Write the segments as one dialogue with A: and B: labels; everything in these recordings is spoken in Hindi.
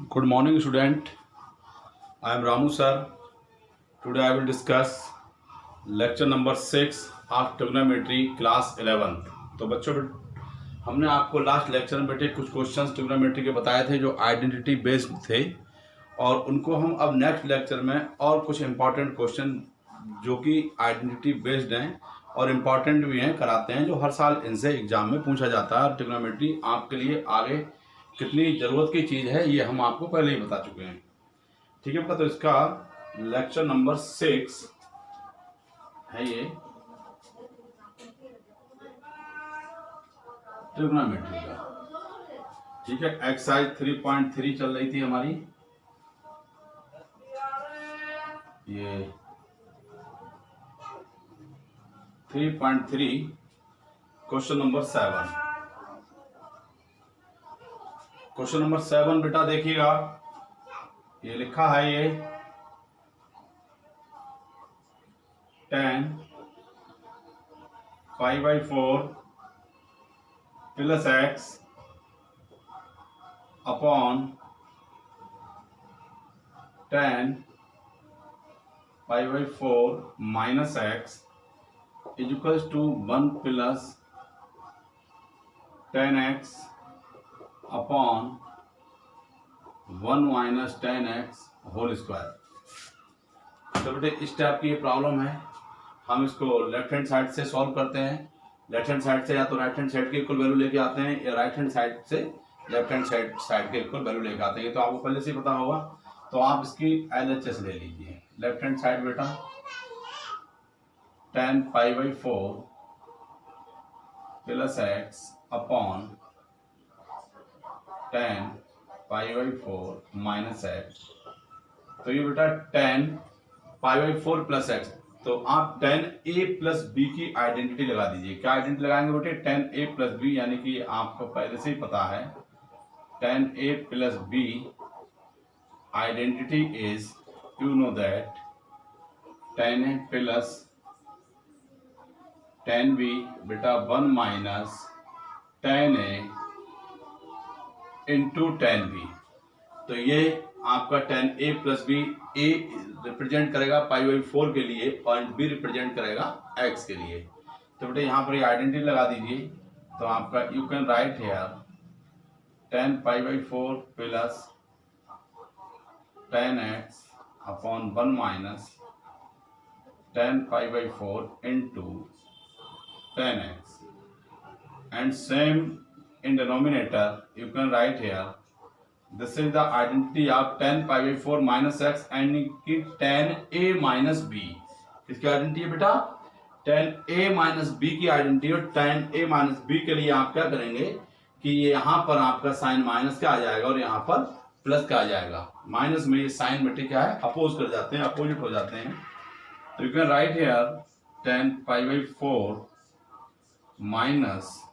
A: Good morning, student. I am Ramu sir. Today I will discuss lecture number 6 of trigonometry class 11th. तो बच्चों, हमने आपको लास्ट लेक्चर में बेटे कुछ क्वेश्चंस ट्रिग्नोमेट्री के बताए थे जो आइडेंटिटी बेस्ड थे, और उनको हम अब नेक्स्ट लेक्चर में और कुछ इंपॉर्टेंट क्वेश्चन जो कि आइडेंटिटी बेस्ड हैं और इम्पॉर्टेंट भी हैं कराते हैं, जो हर साल इनसे एग्जाम में पूछा जाता है। और ट्रिग्नोमेट्री आपके लिए आगे कितनी ज़रूरत की चीज़ है ये हम आपको पहले ही बता चुके हैं। ठीक है बेटा, तो इसका लेक्चर नंबर 6 है ये ट्रिग्नोमेट्री का। ठीक है, एक्सरसाइज 3.3 चल रही थी हमारी, ये 3.3 क्वेश्चन नंबर 7। क्वेश्चन नंबर 7 बेटा देखिएगा, ये लिखा है ये 10 π/4 plus x upon 10 π/4 minus x is equals to 1 plus 10x upon 1 minus 10x whole square. तो बेटे इस टाइप की ये प्रॉब्लम है, हम इसको लेफ्ट हैंड साइड से सॉल्व करते हैं। लेफ्ट हैंड साइड से या तो राइट हैंड साइड के इक्वल वैल्यू लेके आते हैं, या राइट हैंड साइड से लेफ्ट हैंड साइड के इक्वल वैल्यू लेके आते हैं। तो आपको पहले से ही पता होगा, तो आप इसकी LHS ले लीजिए। लेफ्ट हैंड साइड बेटा 10 π/4 plus x upon 10 π/4 minus x। तो ये बेटा 10 π/4 प्लस x, तो आप 10a प्लस b की आइडेंटिटी लगा दीजिए। क्या आइडेंटिटी लगाएंगे बेटे? 10a प्लस b, यानी कि आपको पहले से ही पता है 10a plus b identity is, you know that 10a plus 10b बेटा 1 माइनस 10a इंटू 10b। तो ये आपका 10a plus b, a represent करेगा π/4 के लिए और b रिप्रेजेंट करेगा x के लिए। तो बेटे यहाँ पर ये आइडेंटिटी लगा दीजिए। तो आपका you can write here 10 π/4 plus 10x upon 1 minus 10 π/4 into 10x, and same in denominator you can write here this is the identity of 10 π/4 minus x and की 10a minus b। इसकी आइडेंटिटी है बेटा 10a minus b की आइडेंटिटी, और 10a minus b के लिए आप क्या करेंगे कि ये यहाँ पर आपका साइन माइनस का आ जाएगा और यहाँ पर प्लस का आ जाएगा। माइनस में ये साइन बेटे क्या है, अपोज कर जाते हैं, अपोजिट हो जाते हैं। तो you can write here 10 π/4 minus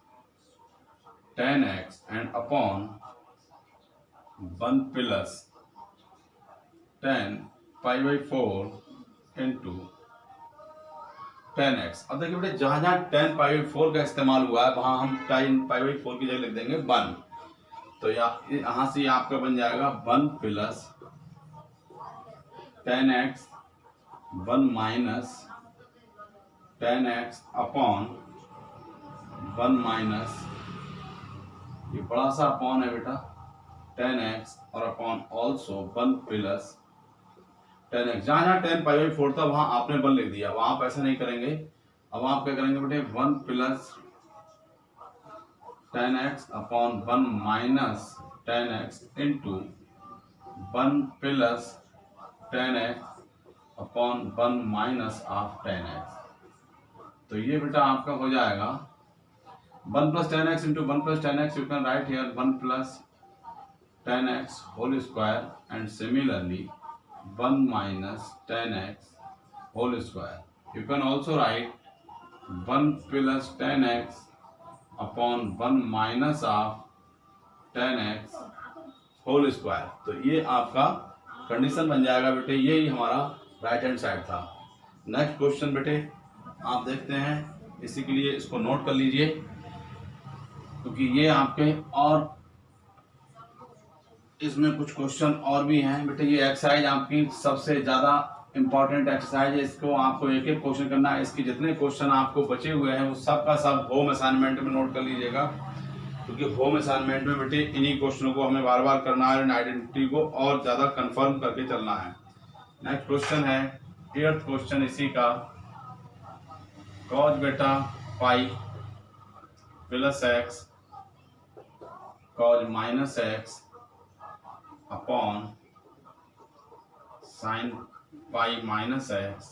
A: 10x and upon 1 plus 10 π/4 into 10x। अब देखिए बेटे जहां जहां 10 π/4 का इस्तेमाल हुआ है वहां हम 10 π/4 की जगह लिख देंगे 1। तो यहाँ से आपका बन जाएगा 1 plus 10x 1 minus 10x upon 1 minus, ये बड़ा सा अपॉन है बेटा 10x और अपॉन ऑल्सो 1 प्लस 10x। जहां जहां 10 π/4 था वहां आपने 1 लिख दिया, वहां आप ऐसा नहीं करेंगे। अब आप क्या करेंगे बेटे 1 plus 10x upon 1 minus 10x into 1 plus 10x upon 1 minus of 10x। तो ये बेटा आपका हो जाएगा 1 plus 10x into 1 plus 10x, you can write here 1 plus 10x whole square, and similarly 1 minus 10x whole square. You can also write 1 plus 10x upon 1 minus of 10x whole square। तो ये आपका कंडीशन बन जाएगा बेटे, यही हमारा राइट हैंड साइड था। नेक्स्ट क्वेश्चन बेटे आप देखते हैं, इसी के लिए इसको नोट कर लीजिए क्योंकि ये आपके और इसमें कुछ क्वेश्चन और भी हैं बेटे। ये एक्सरसाइज आपकी सबसे ज़्यादा इंपॉर्टेंट एक्सरसाइज है, इसको आपको एक एक क्वेश्चन करना है। इसके जितने क्वेश्चन आपको बचे हुए हैं वो सब का सब होम असाइनमेंट में नोट कर लीजिएगा, क्योंकि होम असाइनमेंट में बेटे इन्हीं क्वेश्चनों को हमें बार बार करना है, आइडेंटिटी को और ज़्यादा कंफर्म करके चलना है। नेक्स्ट क्वेश्चन है 8th क्वेश्चन इसी का, कॉज बेटा पाई plus x cos minus x upon sine pi minus x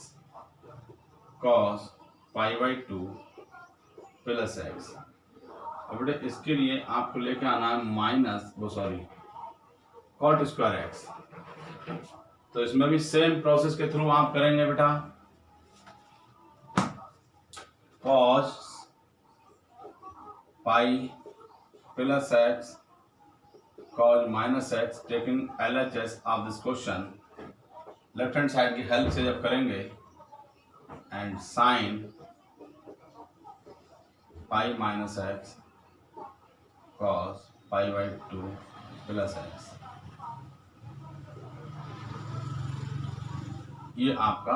A: cos pi by 2 plus x. अब बेटे इसके लिए आपको लेके आना है माइनस कॉट स्क्वायर एक्स। तो इसमें भी सेम प्रोसेस के थ्रू आप करेंगे बेटा। Cos pi plus x cos minus x, taking LHS of this question, left hand side की हेल्प से जब करेंगे, and sine pi minus x cos pi by 2 plus x. ये आपका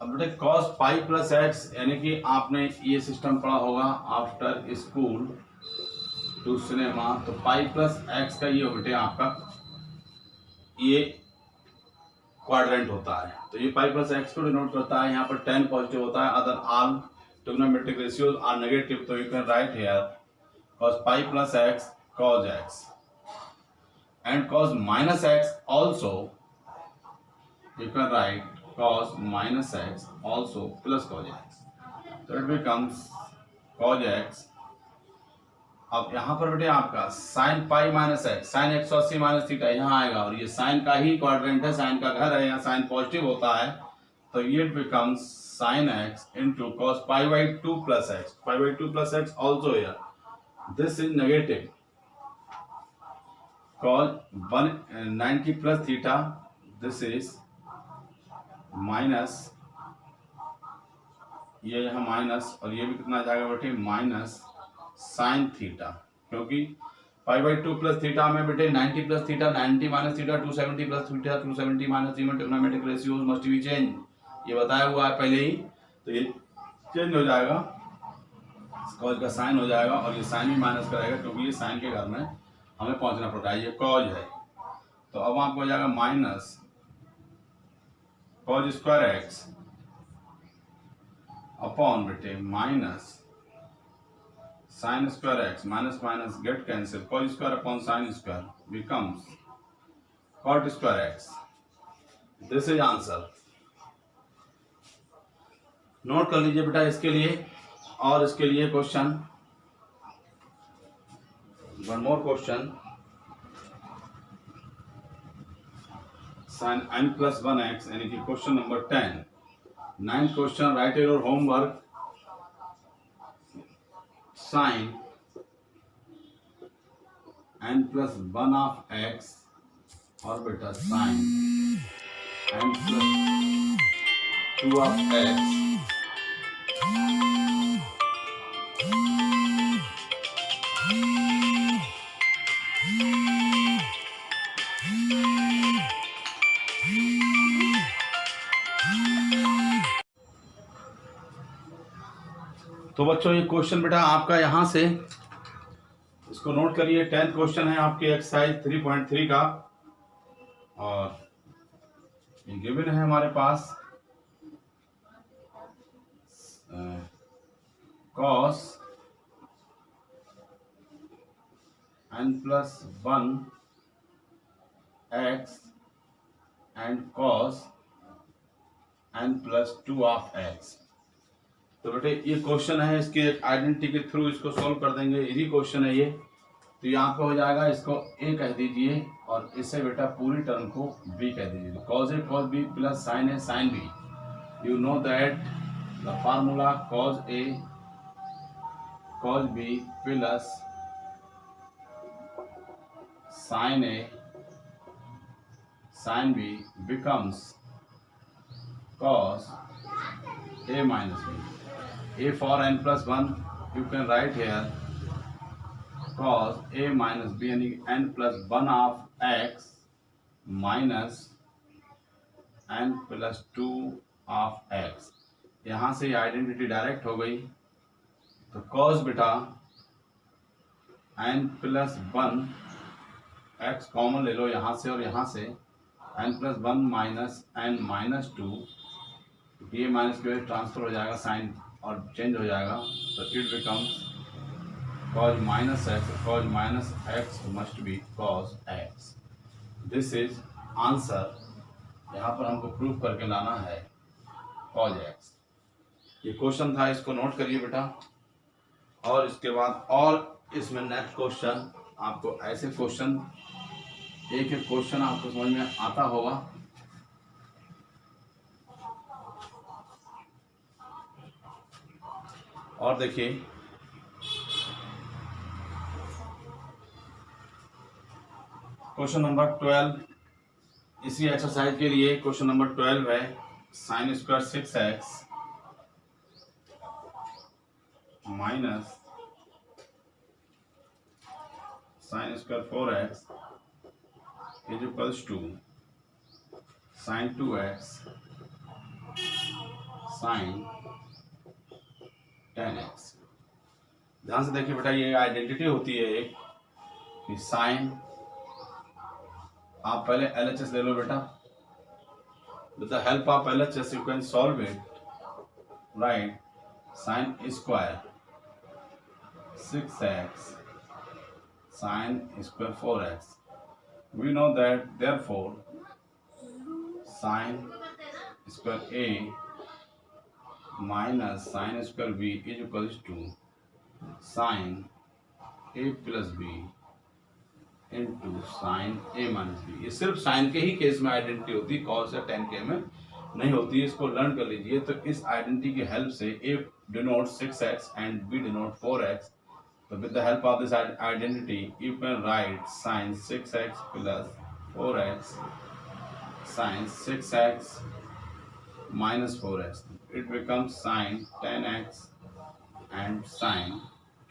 A: अब बेटे कॉस पाई प्लस एक्स, यानी कि आपने ये सिस्टम पढ़ा होगा आफ्टर स्कूल टू सिनेमा। तो पाई प्लस एक्स का ये बेटे आपका ये क्वाड्रेंट होता है। तो ये पाई प्लस एक्स को डिनोट करता है। यहाँ पर 10 पॉजिटिव होता है, other all trigonometric ratios are negative. तो you can write here cos pi plus x cos x and cos minus x also you can write cos minus x also plus cos x, so it becomes cos x। अब यहाँ पर बेटे आपका sin pi minus x, sine 180 minus theta यहाँ आएगा, और ये साइन का ही क्वाड्रेंट है, साइन का घर है, यहाँ साइन पॉजिटिव होता है। तो ये becomes sin x into cos pi by 2 plus x, pi by 2 plus x also here, this is negative, cos 190 plus theta, this is minus, ये यहाँ माइनस, और ये भी कितना जाएगा बेटे माइनस साइन थीटा, क्योंकि पाई बाई 2 प्लस थीटा में बेटे 90 plus theta, 90 minus theta 270 plus theta, 270 minus theta, trigonometric ratios must be change, ये बताया हुआ है पहले ही। तो ये चेंज हो जाएगा, कॉज का साइन हो जाएगा, और ये साइन भी माइनस करेगा, क्योंकि ये साइन के घर में हमें पहुंचना पड़ता है, ये कॉज है। तो अब आपको हो जाएगा minus cos square X upon बेटे minus sine square X, minus minus get cancel, cos square upon sine square becomes cot square X. This is answer. Note कर लीजिए बेटा इसके लिए। और इसके लिए question, one more question, sin n plus 1x, यानी कि question number 10, 9th question, write your homework, sin n plus 1 of x, और बेटा sin n plus 2 of x, तो बच्चों ये क्वेश्चन बेटा आपका यहाँ से इसको नोट करिए। 10th क्वेश्चन है आपके एक्सरसाइज 3.3 का, और ये गिवन है हमारे पास cos n plus 1 x and cos n plus 2 of x। तो बेटे ये क्वेश्चन है, इसके आइडेंटिटी के थ्रू इसको सॉल्व कर देंगे, इजी क्वेश्चन है ये। तो ये आपका हो जाएगा, इसको a कह दीजिए, और इससे बेटा पूरी टर्म को b कह दीजिए। cos a cos b plus sin a sin b, you know that the formula cos a cos b plus sin a sin b becomes cos a minus b। A for n plus 1, you can write here cos a minus B यानी n plus one of x minus n plus two of x। यहाँ से आइडेंटिटी डायरेक्ट हो गई, तो cos बेटा n plus one x common ले लो यहाँ से और यहाँ से, n plus one minus n minus two, ये माइनस की वजह ट्रांसफर हो जाएगा साइन और चेंज हो जाएगा, तो it becomes cos minus x, cos minus x must be cos x. This is answer. यहाँ पर हमको प्रूफ करके लाना है cos x। ये क्वेश्चन था, इसको नोट करिए बेटा। और इसके बाद और इसमें नेक्स्ट क्वेश्चन, आपको ऐसे क्वेश्चन एक एक क्वेश्चन आपको समझ में आता होगा। और देखिए क्वेश्चन नंबर 12, इसी एक्सरसाइज के लिए क्वेश्चन नंबर 12 है sine square 6x minus sine square 4x is equals to sine 2x sine 10x। ध्यान से देखिए बेटा, ये आइडेंटिटी होती है एक कि साइन, आप पहले LHS ले लो बेटा। With the help of LHS you can solve it, right. Sine square 6x sine square 4x, we know that therefore sine square a minus sine square b is equals to sine a plus b into sine A minus B. ये सिर्फ साइन के ही केस में आइडेंटिटी होती है, कॉस या टेन के में नहीं होती है। इसको लर्न कर लीजिए। तो इस आइडेंटिटी की हेल्प से A denote 6x and B denote 4x, तो with the help of this identity you can write sine 6x plus 4x sine 6x minus 4x, it becomes sine 10x and sine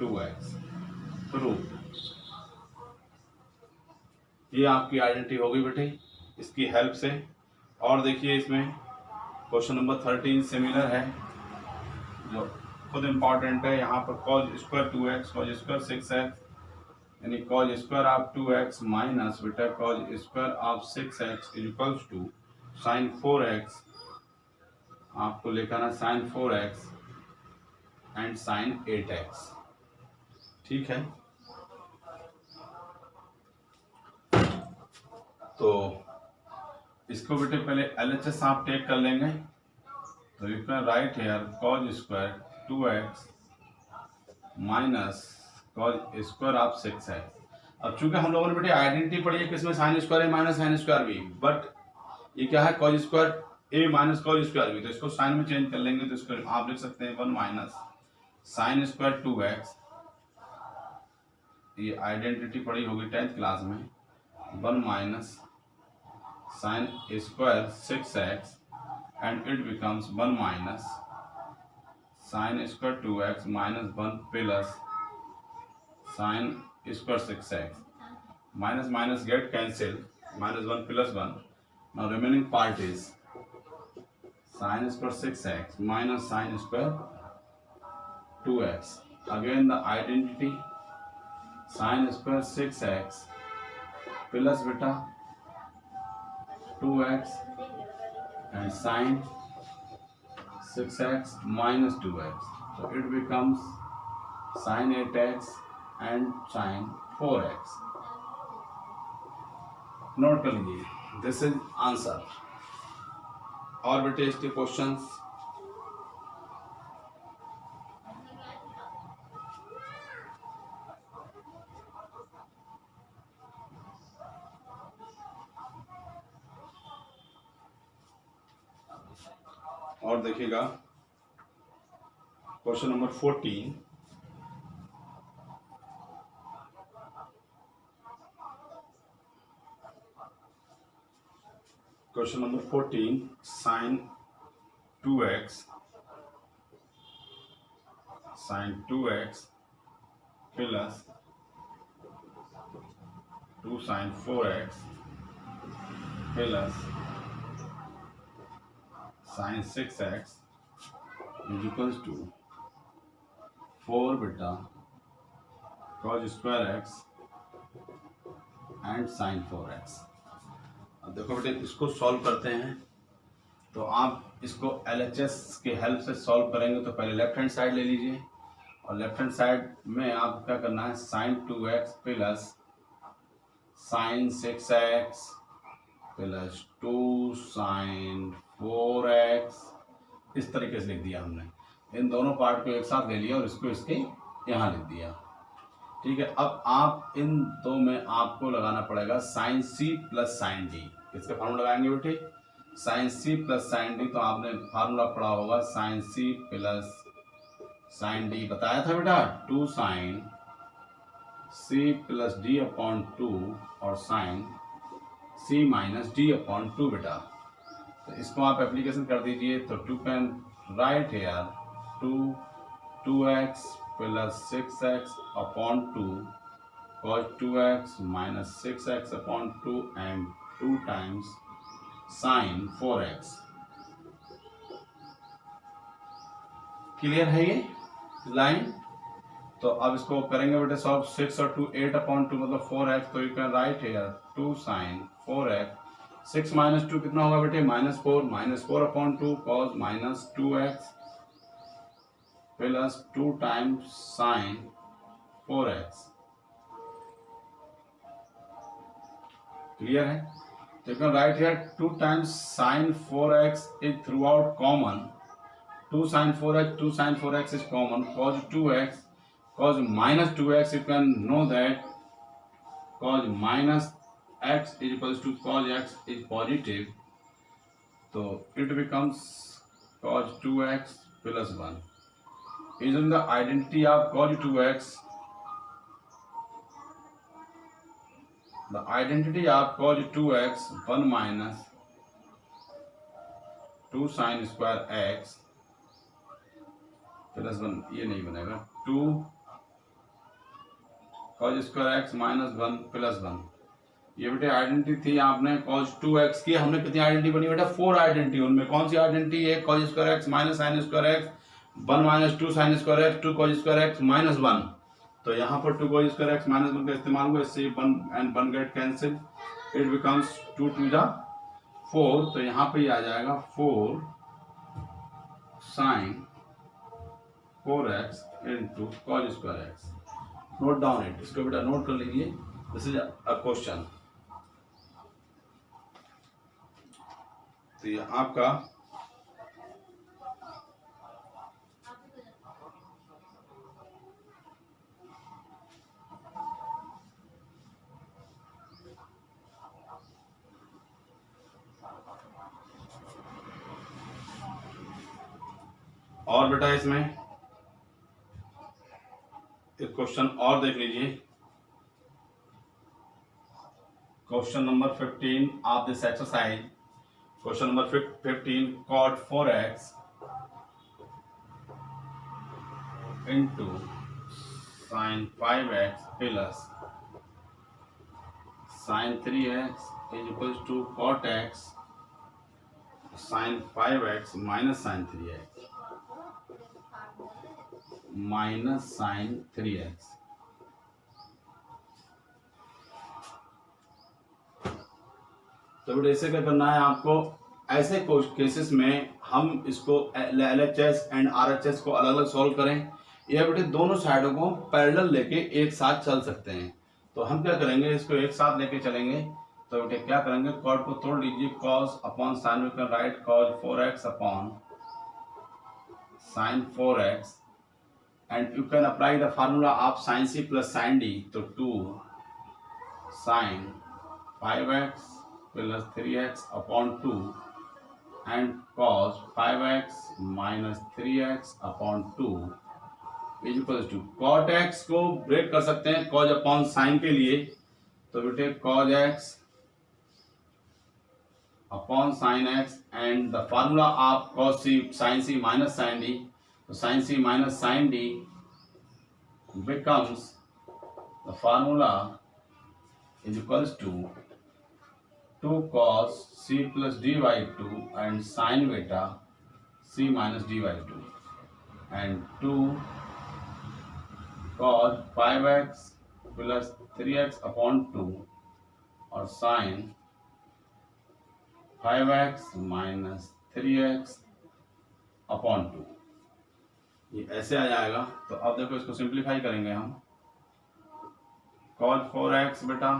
A: 2x। Proof. ये आपकी आइडेंटिटी होगी बेटे इसकी हेल्प से। और देखिए इसमें क्वेश्चन नंबर 13 सिमिलर है, जो खुद इम्पॉर्टेंट है। यहाँ पर cause square 2x cause square 6x यानी cos square of 2x minus बेटा cos square of 6x is equals to sine 4x, आपको लिखना sign 4x and sign 8x। ठीक है, तो इसको बेटे पहले LHS आप टेक कर लेंगे। तो you can write here cause square 2x minus cos square of 6x। अब चूंकि हम लोगों ने बेटे आइडेंटिटी पढ़ी है किसमें, sine square A minus sine square B, but ये क्या है cos square A minus cos square B, तो इसको साइन में चेंज कर लेंगे। तो इसको आप लिख सकते हैं 1 माइनस साइन स्क्वायर 2x, ये आइडेंटिटी पढ़ी होगी 10th क्लास में, 1 minus sin square 6x and it becomes 1 minus sin square 2x minus 1 plus sin square 6x. Minus minus get cancelled, minus 1 plus 1. Now remaining part is sin square 6x minus sin square 2x. Again the identity sin square 6x plus beta 2x and sin 6x minus 2x, so it becomes sin 8x and sin 4x. Note कर लीजिए, दिस इज आंसर। और बेटे इसके क्वेश्चंस और देखिएगा question number 14, question number 14 sine 2x plus 2 sin 4x plus sin 6x is equals to 4 बेटा cos स्क्वायर x एंड sin 4x। अब देखो बेटे इसको सॉल्व करते हैं। तो आप इसको LHS की हेल्प से सॉल्व करेंगे। तो पहले लेफ्ट हैंड साइड ले लीजिए और लेफ्ट हैंड साइड में आप क्या करना है, sin 2x plus sin 6x plus 2 sin 4x इस तरीके से लिख दिया हमने। इन दोनों पार्ट को एक साथ ले लिया और इसको इसके यहाँ लिख दिया। ठीक है, अब आप इन दो में आपको लगाना पड़ेगा sin c plus sin d। किसका फार्मूला लगाएंगे बेटे, sin c plus sin d। तो आपने फार्मूला पढ़ा होगा sin c plus sin d, बताया था बेटा 2 sin c plus d upon 2 और sin c minus d upon 2 बेटा। तो इसको आप एप्लीकेशन कर दीजिए। तो 2 can write here 2x plus 6x upon 2 cos 2x minus 6x upon 2 and 2 times sin 4x। Clear है ये लाइन। तो अब इसको करेंगे बेटे सॉल्व। 6 और 2 8 अपॉन 2 मतलब 4x। तो you can write here 2 sin 4x। 6 minus 2 कितना होगा बेटे, -4। -4 upon 2 cos minus 2x plus 2 times sin 4x। Clear है। तो you can write here 2 times sin 4x is throughout common. 2 sin 4x is common. Cos 2x, cos minus 2x, you can know that cos minus x is equals to cos x is positive. So it becomes cos 2x plus 1. Using the identity of cos 2x, the identity of cos 2x 1 minus 2 sin square x plus 1, ये नहीं बनेगा, 2 cos square X minus 1 plus 1। ये बेटे आइडेंटिटी थी आपने cos 2x की। हमने कितनी आइडेंटिटी बनी बेटा, 4 आइडेंटिटी। उनमें कौन सी आइडेंटिटी है, cos square X minus sin square x 1 minus 2 sin square x 2 cos square X minus 1। तो यहाँ पर 2 cos स्क्वायर एक्स माइनस 1 का इस्तेमाल हुआ। इससे 1 and 1 get cancel, it becomes 2 2 जा 4। तो यहाँ पे आ जाएगा 4 sin 4x into cos square x. Note down it, इसको बेटा नोट कर लीजिए। This is a question. तो ये आपका और बेटा इसमें एक क्वेश्चन और देख लीजिए। Question number 15 of this exercise. Question number 15 cot 4x into sin 5x plus sin 3x is equals to cot x sin 5x minus sin 3x minus sin 3x। तो बेटा इसे क्या करना है आपको, ऐसे केसेस में हम इसको LHS एंड RHS को अलग अलग सॉल्व करें या बेटे दोनों साइडों को पैरेलल लेके एक साथ चल सकते हैं। तो हम क्या करेंगे, इसको एक साथ लेके चलेंगे। तो बेटे क्या करेंगे, कॉट को तोड़ लीजिए, cos upon sine, we can write cos 4x upon sin 4x and you can apply the formula of sin c plus sin d। तो 2 sin 5x plus 3x upon 2 and cos 5x minus 3x upon 2 is equals to cot x को ब्रेक कर सकते हैं cos upon sin के लिए। तो बेटे cos x upon sin x and the formula of cos c sin c minus sin d। तो sin c minus sin d becomes the formula is equals to 2 cos c plus d by 2 and sin beta c minus d by 2 and 2 cos 5x plus 3x upon 2 और sin 5x minus 3x upon 2। ये ऐसे आ जाएगा। तो अब देखो इसको सिंप्लीफाई करेंगे हम। cos 4x बेटा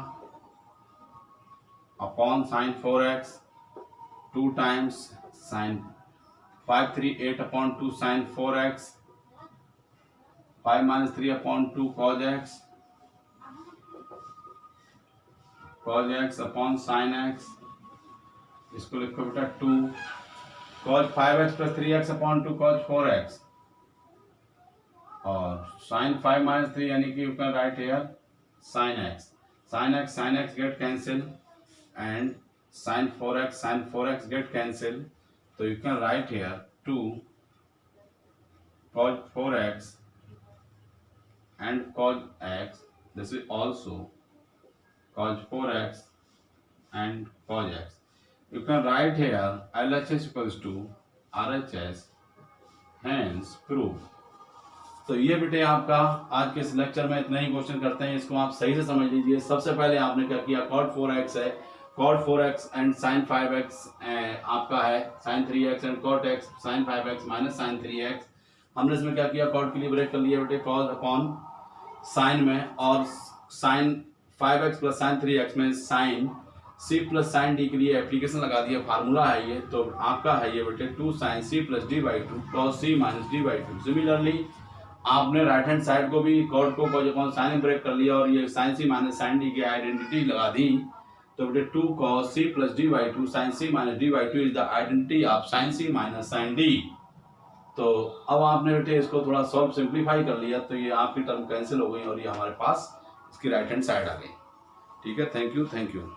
A: upon sin 4x 2 times sin 5 3 8 upon 2 sin 4x 5 minus 3 upon 2 cos x upon sin x। इसको लिखो बेटा 2 cos 5x plus 3x upon 2 cos 4x और sin 5 minus 3 यानी कि you can write here sin x get cancel and sin 4x get cancel। तो you can write here 2 cos 4x and cos x, this is also cos 4x and cos x। You can write here LHS equals to RHS, hence proof। तो ये बेटे आपका आज के इस लेक्चर में इतना ही क्वेश्चन करते हैं, इसको आप सही से समझ लीजिए। सबसे पहले आपने क्या किया, cot 4x है, cot 4x and sin 5x आपका है sin 3x and cot x sin 5x minus sin 3x। हमने इसमें क्या किया, cot के लिए ब्रेक कर लिया बेटे cos अपॉन sin में, और sin 5x plus sin 3x में sin c plus sin d के लिए एप्लीकेशन लगा दिया, फार्मूला है ये। तो आपका है ये बेटे 2 sin c plus d by 2 cos c minus d by 2। Similarly आपने राइट हैंड साइड को भी कॉट को साइन ब्रेक कर लिया और ये साइन सी माइनस साइन डी की आइडेंटिटी लगा दी। तो बेटे 2 cos c plus d by 2 sin c minus d by 2 is the identity of sin c minus sin d। तो अब आपने बेटे इसको थोड़ा सॉल्व सिंप्लीफाई कर लिया, तो ये आपकी टर्म कैंसिल हो गई और ये हमारे पास इसकी राइट हैंड साइड आ गई। ठीक है, थैंक यू।